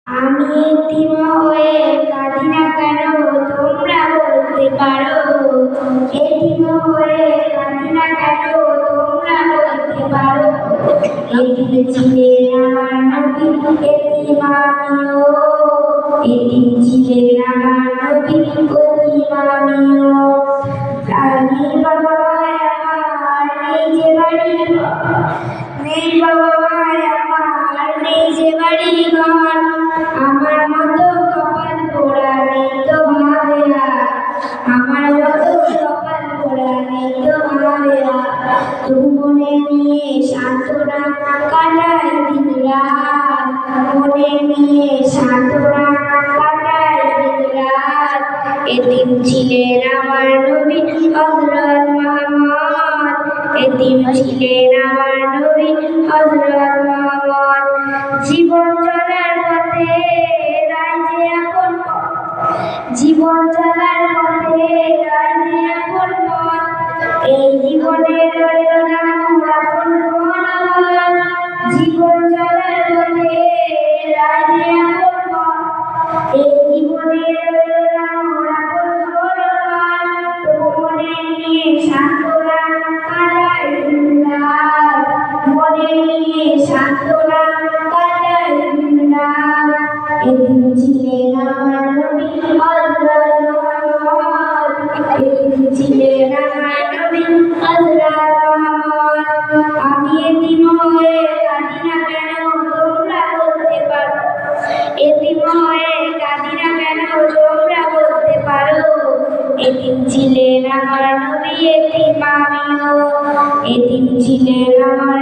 আমি এতিম হয়ে কাঁদি না কেন তোমরা বলতে পারো। এতিম হয়ে কাঁদি না কেন তোমরা বলতে পারো। এতিম ছিলেন আমার নবী, এতিম আমিও। এতিম ছিলেন আমার নবী, এতিম আমিও। নেই বাবা মায় আমার, নেই যে বাড়ি ঘর। নেই বাবা মায় আমার, নেই যে বাড়ি ঘর। আমার মতো কপাল পোড়া নেই তো ভাবে আর। আমার মতো কপাল পোড়া নেই তো ভাবে আর। তবু মনে নিয়ে সান্ত্বনা কাটাই দিন রাত। মনে নিয়ে সান্ত্বনা কাটাই দিন রাত। এতিম ছিলেন আমার নবী হযরত মুহাম্মদ। এতিম ছিলেন আমার নবী হযরত মুহাম্মদ। জীবন চলার পথে রায় যে আপন পথ। জীবন চলার পথে রায় যে আপন পথ। এই জীবনে রইল না মোর আপন কোনো ঘর। জীবন চলার পথে রায় যে আপন পথ। এই জীবনে রইল না মোর আপন কোনো ঘর। তবু মনে নিয়ে সান্ত্বনা কাটাই দিন রাত। মনে নিয়ে সান্ত্বনা কাটাই দিন রাত। এতিম ছিলেন আমার নবী হযরত মুহাম্মদ। এতিম ছিলেন আমার নবী হযরত মুহাম্মদ। আমি এতিম হয়ে কাঁদি না কেন তোমরা বলতে পারো। এতিম হয়ে কাঁদি না কেন তোমরা বলতে পারো। এতিম ছিলেন আমার নবী, এতিম আমিও। এতিম ছিলেন আমার